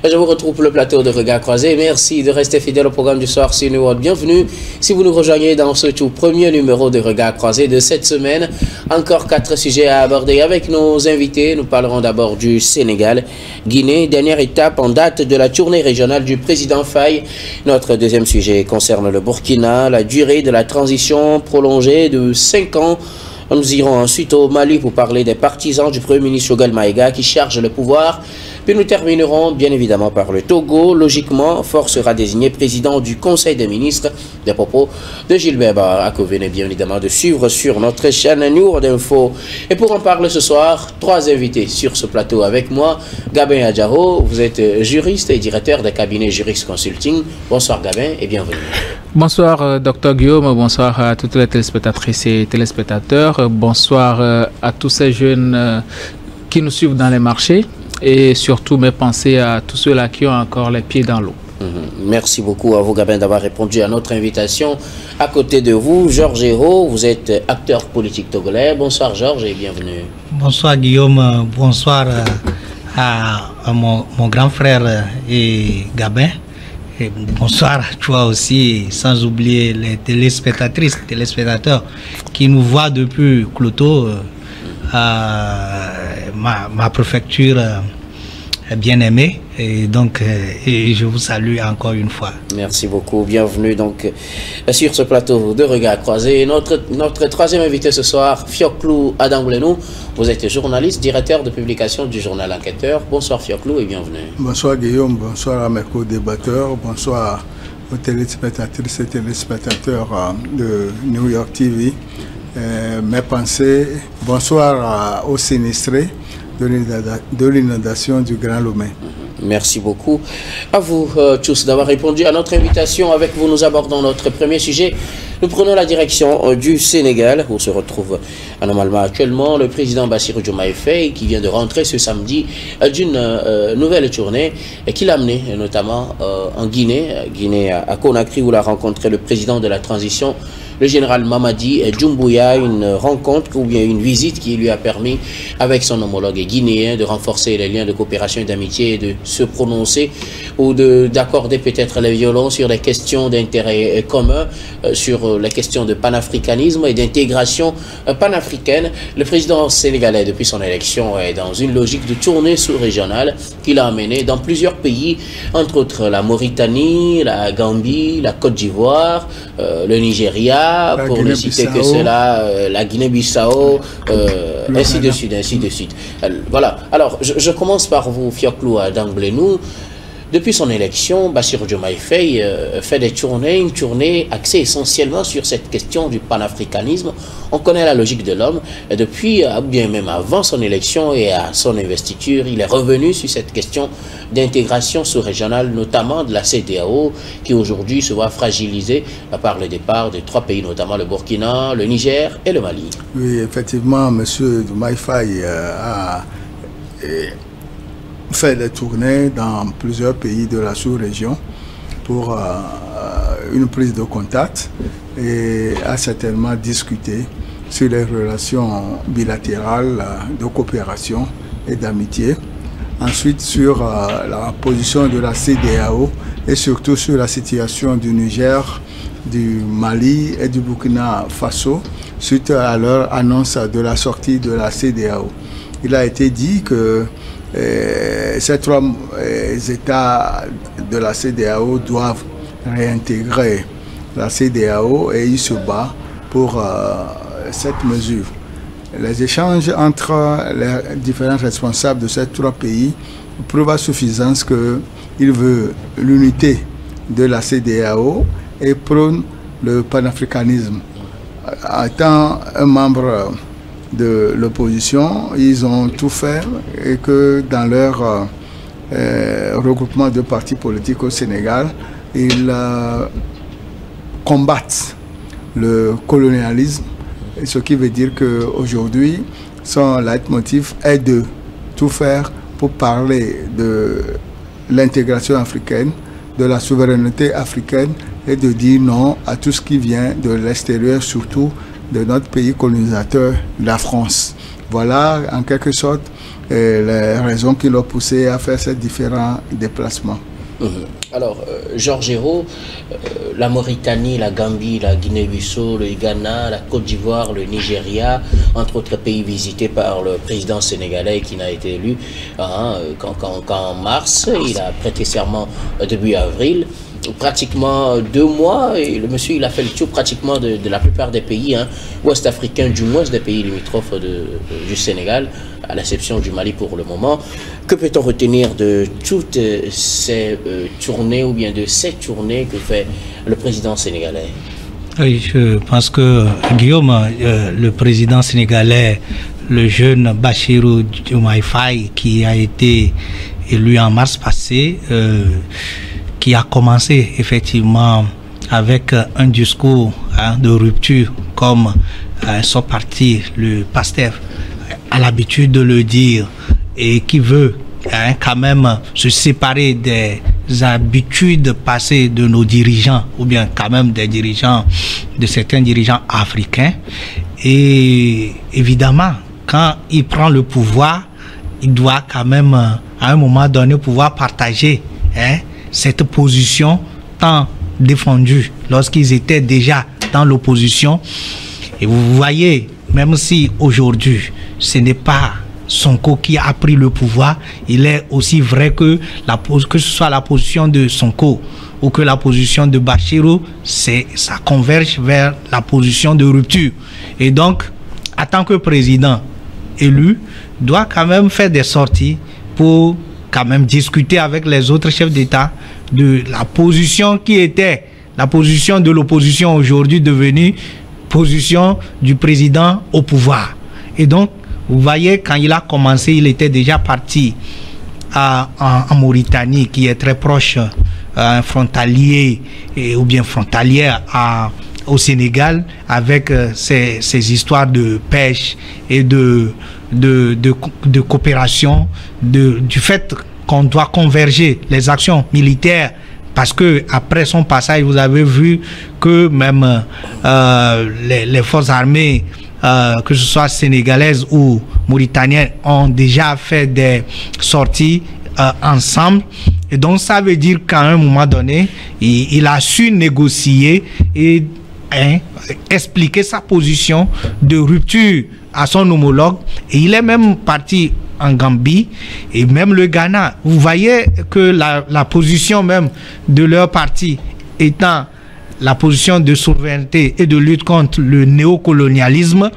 Je vous retrouve pour le plateau de Regard Croisé. Merci de rester fidèle au programme du soir sur New World. Bienvenue si vous nous rejoignez dans ce tout premier numéro de Regard Croisé de cette semaine. Encore 4 sujets à aborder avec nos invités. Nous parlerons d'abord du Sénégal, Guinée, dernière étape en date de la tournée régionale du président Faye. Notre deuxième sujet concerne le Burkina, la durée de la transition prolongée de 5 ans. Nous irons ensuite au Mali pour parler des partisans du Premier ministre Choguel Maïga qui charge le pouvoir. Puis nous terminerons bien évidemment par le Togo. Logiquement, Faure sera désigné président du Conseil des ministres. Des propos de Gilbert Barra que vous venez bien évidemment de suivre sur notre chaîne New World Info. Et pour en parler ce soir, 3 invités sur ce plateau avec moi. Gabin Adjaro, vous êtes juriste et directeur des cabinets Jurix Consulting. Bonsoir Gabin et bienvenue. Bonsoir Dr Guillaume, bonsoir à toutes les téléspectatrices et téléspectateurs, bonsoir à tous ces jeunes qui nous suivent dans les marchés et surtout mes pensées à tous ceux-là qui ont encore les pieds dans l'eau. Merci beaucoup à vous Gabin d'avoir répondu à notre invitation. À côté de vous, Georges Hérault, vous êtes acteur politique togolais. Bonsoir Georges et bienvenue. Bonsoir Guillaume, bonsoir à mon grand frère et Gabin. Et bonsoir à toi aussi, sans oublier les téléspectatrices, téléspectateurs qui nous voient depuis Cloto, ma préfecture bien aimée. Et donc, et je vous salue encore une fois. Merci beaucoup. Bienvenue donc sur ce plateau de Regard Croisé. Notre troisième invité ce soir, Fioclou Adamblenou. Vous êtes journaliste, directeur de publication du journal Enquêteur. Bonsoir Fioclou et bienvenue. Bonsoir Guillaume, bonsoir à mes co-débatteurs, bonsoir aux téléspectatrices et téléspectateurs de New York TV. Mes pensées, bonsoir aux sinistrés de l'inondation du Grand Lomé. Merci beaucoup à vous tous d'avoir répondu à notre invitation. Avec vous, nous abordons notre premier sujet. Nous prenons la direction du Sénégal, où se retrouve anormalement actuellement le président Bassirou Diomaye Faye, qui vient de rentrer ce samedi d'une nouvelle tournée et qui l'a amené notamment en Guinée à Conakry, où il a rencontré le président de la transition, le général Mamadi Doumbouya, une rencontre ou bien une visite qui lui a permis, avec son homologue guinéen, de renforcer les liens de coopération et d'amitié et de se prononcer ou d'accorder peut-être les violons sur les questions d'intérêt commun, sur les questions de panafricanisme et d'intégration panafricaine. Le président sénégalais, depuis son élection, est dans une logique de tournée sous-régionale qu'il a amené dans plusieurs pays, entre autres la Mauritanie, la Gambie, la Côte d'Ivoire, le Nigeria, pour ne citer que cela, la Guinée-Bissau, ainsi de suite, ainsi de suite. Voilà. Alors, je commence par vous, Fioclou Adamblenou. Depuis son élection, Bassirou Diomaye Faye fait des tournées, une tournée axée essentiellement sur cette question du panafricanisme. On connaît la logique de l'homme. Depuis, bien même avant son élection et à son investiture, il est revenu sur cette question d'intégration sous-régionale, notamment de la CEDEAO, qui aujourd'hui se voit fragilisée par le départ de 3 pays, notamment le Burkina, le Niger et le Mali. Oui, effectivement, M. Diomaye Faye a fait des tournées dans plusieurs pays de la sous-région pour une prise de contact et a certainement discuté sur les relations bilatérales de coopération et d'amitié. Ensuite, sur la position de la CEDEAO et surtout sur la situation du Niger, du Mali et du Burkina Faso suite à leur annonce de la sortie de la CEDEAO. Il a été dit que ces 3 États de la CEDEAO doivent réintégrer la CEDEAO et il se bat pour cette mesure. Les échanges entre les différents responsables de ces 3 pays prouvent à suffisance qu'il veut l'unité de la CEDEAO et prône le panafricanisme. Étant un membre de l'opposition, ils ont tout fait et que dans leur regroupement de partis politiques au Sénégal, ils combattent le colonialisme, ce qui veut dire qu'aujourd'hui, son leitmotiv est de tout faire pour parler de l'intégration africaine, de la souveraineté africaine et de dire non à tout ce qui vient de l'extérieur, surtout de notre pays colonisateur, la France. Voilà en quelque sorte et les raisons qui l'ont poussé à faire ces différents déplacements. Alors, Georges Hérault, la Mauritanie, la Gambie, la Guinée-Bissau, le Ghana, la Côte d'Ivoire, le Nigeria, entre autres pays visités par le président sénégalais qui n'a été élu qu'en mars. Il a prêté serment début avril. Pratiquement 2 mois, et le monsieur il a fait le tour pratiquement de la plupart des pays ouest-africains, du moins des pays limitrophes du Sénégal, à l'exception du Mali pour le moment. Que peut-on retenir de toutes ces tournées ou bien de ces tournées que fait le président sénégalais? Oui, je pense que Guillaume, le président sénégalais, le jeune Bassirou Diomaye Faye, qui a été élu en mars passé, qui a commencé effectivement avec un discours de rupture comme son parti, le PASTEF, a l'habitude de le dire, et qui veut quand même se séparer des habitudes passées de nos dirigeants, ou bien quand même des dirigeants, de certains dirigeants africains. Et évidemment, quand il prend le pouvoir, il doit quand même à un moment donné pouvoir partager cette position tant défendue lorsqu'ils étaient déjà dans l'opposition. Et vous voyez, même si aujourd'hui ce n'est pas Sonko qui a pris le pouvoir, il est aussi vrai que ce soit la position de Sonko ou que la position de Bassirou, ça converge vers la position de rupture. Et donc, en tant que président élu, doit quand même faire des sorties pour quand même discuter avec les autres chefs d'État de la position qui était la position de l'opposition aujourd'hui devenue position du président au pouvoir. Et donc, vous voyez, quand il a commencé, il était déjà parti en Mauritanie, qui est très proche, frontalier ou bien frontalière au Sénégal, avec ces histoires de pêche et de coopération, du fait qu'on doit converger les actions militaires, parce que après son passage, vous avez vu que même les forces armées, que ce soit sénégalaises ou mauritaniennes, ont déjà fait des sorties ensemble. Et donc ça veut dire qu'à un moment donné, il a su négocier et expliquer sa position de rupture à son homologue. Et il est même parti en Gambie et même le Ghana. Vous voyez que la position même de leur parti étant la position de souveraineté et de lutte contre le néocolonialisme.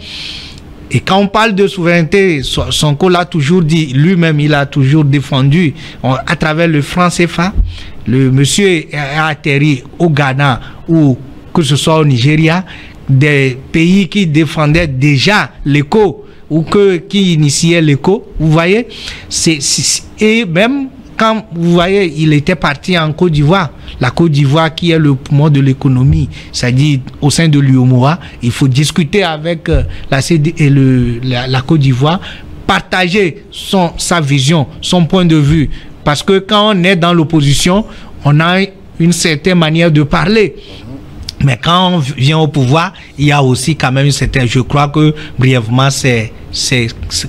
Et quand on parle de souveraineté, Sonko l'a toujours dit, lui-même il a toujours défendu à travers le franc CFA. Le monsieur a atterri au Ghana ou que ce soit au Nigeria, des pays qui défendaient déjà l'éco ou qui initiaient l'éco. Vous voyez, et même quand vous voyez, il était parti en Côte d'Ivoire. La Côte d'Ivoire qui est le poumon de l'économie, c'est-à-dire au sein de l'UEMOA, il faut discuter avec la Côte d'Ivoire, partager sa vision, son point de vue. Parce que quand on est dans l'opposition, on a une certaine manière de parler. Mais quand on vient au pouvoir, il y a aussi quand même une certaine... Je crois que brièvement, c'est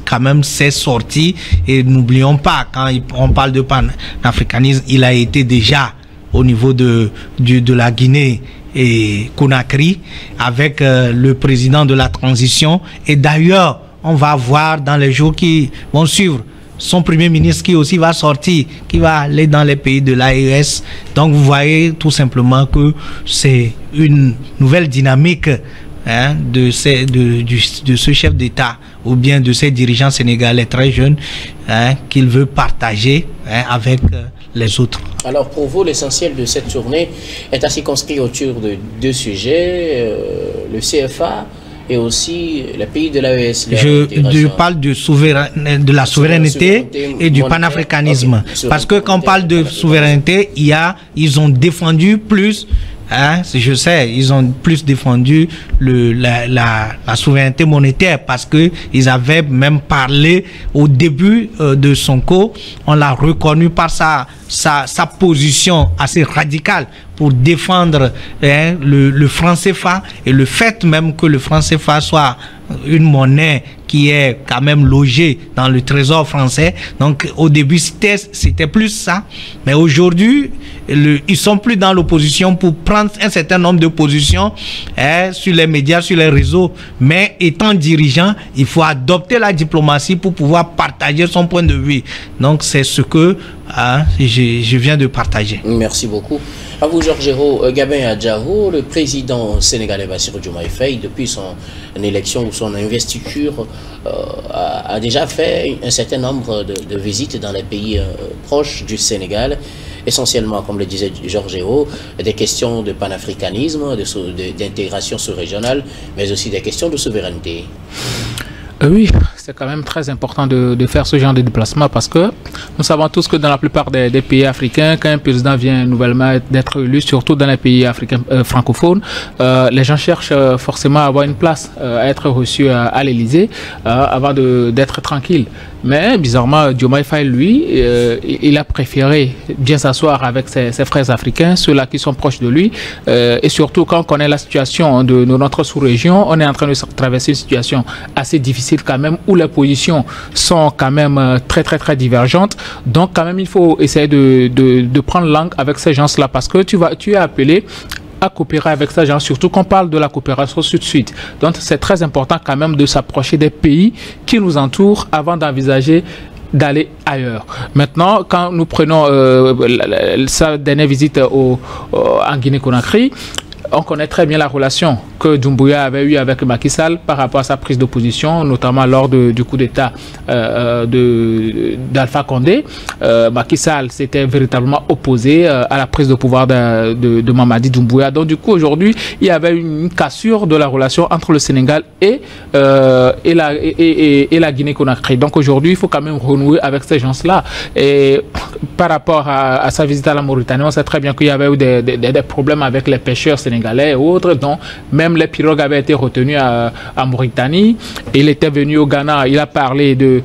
quand même c'est sorti. Et n'oublions pas, quand on parle de panafricanisme, il a été déjà au niveau de la Guinée et Conakry avec le président de la transition. Et d'ailleurs, on va voir dans les jours qui vont suivre son premier ministre qui aussi va sortir, qui va aller dans les pays de l'AES. Donc vous voyez tout simplement que c'est une nouvelle dynamique de ce chef d'État ou bien de ces dirigeants sénégalais très jeunes qu'il veut partager avec les autres. Alors pour vous, l'essentiel de cette tournée est assez conscrit autour de 2 sujets, le CFA et aussi les pays de l'AES. Je parle de la souveraineté et du panafricanisme. Okay. Parce que quand on parle de souveraineté, ils ont défendu plus, je sais, ils ont plus défendu la souveraineté monétaire parce qu'ils avaient même parlé au début de Sonko, on l'a reconnu par sa position assez radicale pour défendre le franc CFA et le fait même que le franc CFA soit une monnaie qui est quand même logée dans le trésor français. Donc au début c'était plus ça, mais aujourd'hui ils sont plus dans l'opposition pour prendre un certain nombre de positions sur les médias, sur les réseaux, mais étant dirigeant, il faut adopter la diplomatie pour pouvoir partager son point de vue. Donc c'est ce que je viens de partager. Merci beaucoup. À vous, Georges Gabin Adjao, le président sénégalais Bassirou Diomaye Faye, depuis son élection ou son investiture, a déjà fait un certain nombre de visites dans les pays proches du Sénégal, essentiellement, comme le disait Georges des questions de panafricanisme, d'intégration sous-régionale, mais aussi des questions de souveraineté. Oui, c'est quand même très important de faire ce genre de déplacement parce que nous savons tous que dans la plupart des pays africains, quand un président vient nouvellement d'être élu, surtout dans les pays africains francophones, les gens cherchent forcément à avoir une place, à être reçus à l'Élysée avant d'être tranquille. Mais bizarrement, Diomaye Faye, lui, il a préféré bien s'asseoir avec ses frères africains, ceux-là qui sont proches de lui. Et surtout, quand on connaît la situation de notre sous-région, on est en train de traverser une situation assez difficile quand même, où les positions sont quand même très divergentes. Donc quand même, il faut essayer de prendre langue avec ces gens-là parce que tu es appelé à coopérer avec ces gens, surtout qu'on parle de la coopération sud-sud. Donc c'est très important quand même de s'approcher des pays qui nous entourent avant d'envisager d'aller ailleurs. Maintenant, quand nous prenons sa dernière visite en Guinée-Conakry, on connaît très bien la relation que Doumbouya avait eue avec Macky Sall par rapport à sa prise de position, notamment lors du coup d'État d'Alpha Condé. Macky Sall s'était véritablement opposé à la prise de pouvoir de Mamadi Doumbouya. Donc du coup, aujourd'hui, il y avait une cassure de la relation entre le Sénégal et la Guinée-Conakry. Donc aujourd'hui, il faut quand même renouer avec ces gens-là. Et par rapport à sa visite à la Mauritanie, on sait très bien qu'il y avait eu des problèmes avec les pêcheurs sénégalais et autres, dont même les pirogues avaient été retenues en Mauritanie. Il était venu au Ghana, il a parlé de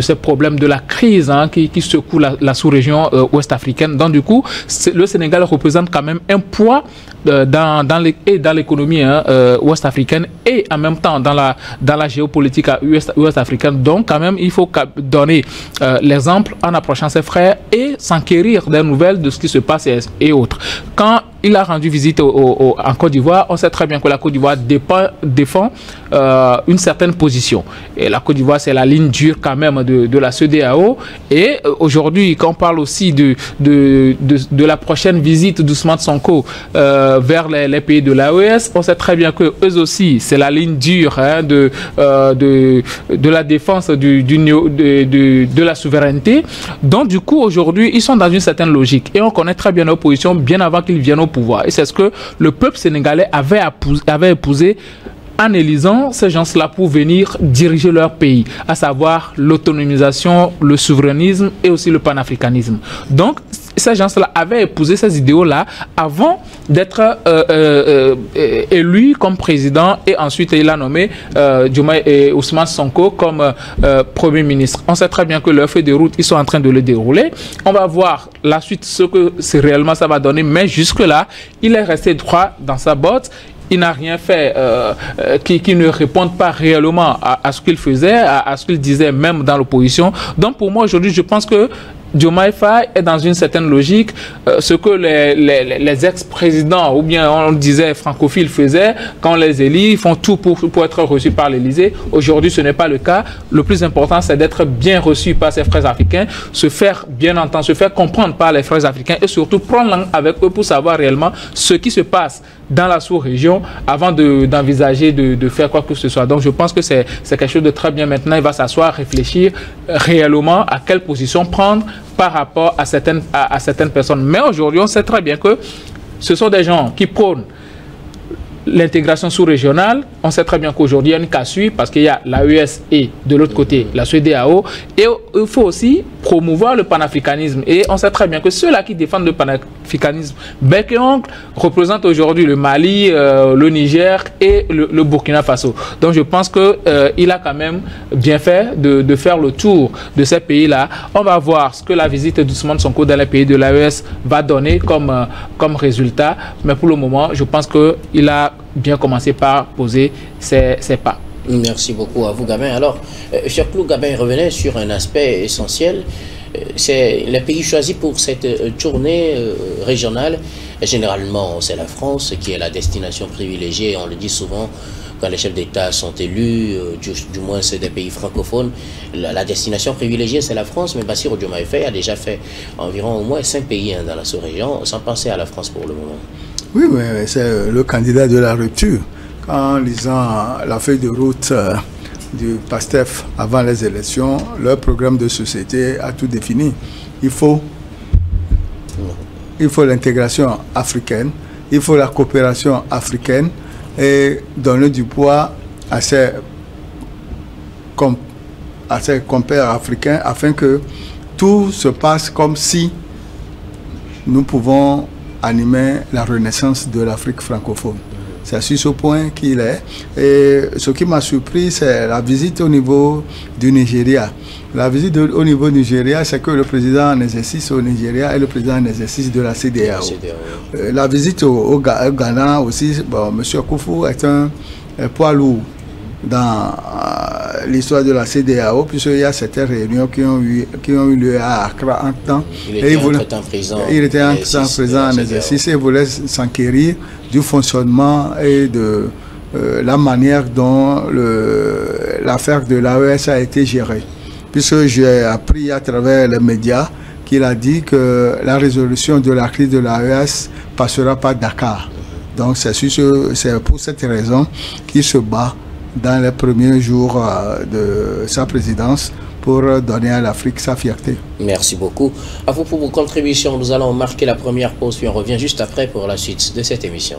ces problèmes, de la crise qui secoue la sous-région ouest-africaine. Donc du coup, le Sénégal représente quand même un poids dans l'économie ouest-africaine et en même temps dans la géopolitique ouest-africaine. Donc quand même, il faut donner l'exemple en approchant ses frères et s'enquérir des nouvelles de ce qui se passe et autres. Quand il a rendu visite en Côte d'Ivoire, on sait très bien que la Côte d'Ivoire défend une certaine position. Et la Côte d'Ivoire, c'est la ligne dure quand même de la CEDEAO. Et aujourd'hui, quand on parle aussi de la prochaine visite d'Ousmane Sonko vers les pays de l'AES, on sait très bien que eux aussi, c'est la ligne dure de la défense de la souveraineté. Donc du coup, aujourd'hui, ils sont dans une certaine logique. Et on connaît très bien l'opposition bien avant qu'ils viennent au pouvoir. Et c'est ce que le peuple sénégalais avait épousé en élisant ces gens-là pour venir diriger leur pays, à savoir l'autonomisation, le souverainisme et aussi le panafricanisme. Donc, ces gens-là avaient épousé ces idéaux-là avant d'être élus comme président et ensuite il a nommé Diomaye et Ousmane Sonko comme Premier ministre. On sait très bien que leur feuille de route, ils sont en train de le dérouler. On va voir la suite, ce que réellement ça va donner, mais jusque-là, il est resté droit dans sa botte. Il n'a rien fait qui ne réponde pas réellement à ce qu'il faisait, à ce qu'il disait même dans l'opposition. Donc pour moi aujourd'hui, je pense que Diomaye Faye est dans une certaine logique, ce que les ex-présidents ou bien on disait francophiles faisaient quand on les élit, ils font tout pour être reçus par l'Élysée. Aujourd'hui ce n'est pas le cas. Le plus important c'est d'être bien reçu par ses frères africains, se faire bien entendre, se faire comprendre par les frères africains et surtout prendre langue avec eux pour savoir réellement ce qui se passe dans la sous-région avant d'envisager de faire quoi que ce soit. Donc je pense que c'est quelque chose de très bien. Maintenant il va s'asseoir, réfléchir réellement à quelle position prendre par rapport à certaines personnes. Mais aujourd'hui, on sait très bien que ce sont des gens qui prônent l'intégration sous-régionale. On sait très bien qu'aujourd'hui, il y a une cassure parce qu'il y a l'AES et de l'autre côté, la CEDEAO. Et il faut aussi promouvoir le panafricanisme. Et on sait très bien que ceux-là qui défendent le panafricanisme, bec et ongle, représentent aujourd'hui le Mali, le Niger et le Burkina Faso. Donc je pense qu'il a quand même bien fait de faire le tour de ces pays-là. On va voir ce que la visite d'Ousmane Sonko dans les pays de l'AES va donner comme résultat. Mais pour le moment, je pense qu'il a bien commencé par poser ses pas. Merci beaucoup à vous, Gabin. Alors, cher Clou, Gabin revenait sur un aspect essentiel. C'est les pays choisis pour cette tournée régionale. Généralement, c'est la France qui est la destination privilégiée. On le dit souvent quand les chefs d'État sont élus, du moins c'est des pays francophones. La destination privilégiée, c'est la France. Mais Bassirou Diomaye Faye a déjà fait environ au moins 5 pays dans la sous-région, sans penser à la France pour le moment. Oui, mais c'est le candidat de la rupture. En lisant la feuille de route du PASTEF avant les élections, leur programme de société a tout défini. Il faut l'intégration africaine, il faut la coopération africaine et donner du poids à ces compères africains afin que tout se passe comme si nous pouvons animer la renaissance de l'Afrique francophone. C'est sur ce point qu'il est. Et ce qui m'a surpris, c'est la visite au niveau du Nigeria. La visite au niveau du Nigeria, c'est que le président en exercice au Nigeria est le président en exercice de la CEDEAO. La visite au Ghana aussi, bon, M. Koufou est un poids lourd dans l'histoire de la CEDEAO, puisqu'il y a certaines réunions qui ont eu lieu à Accra en temps. Il était entre-temps présent en exercice et voulait s'enquérir du fonctionnement et de la manière dont l'affaire de l'AES a été gérée. Puisque j'ai appris à travers les médias qu'il a dit que la résolution de la crise de l'AES passera par Dakar. Donc c'est pour cette raison qu'il se bat dans les premiers jours de sa présidence pour donner à l'Afrique sa fierté. Merci beaucoup. À vous pour vos contributions. Nous allons marquer la première pause, puis on revient juste après pour la suite de cette émission.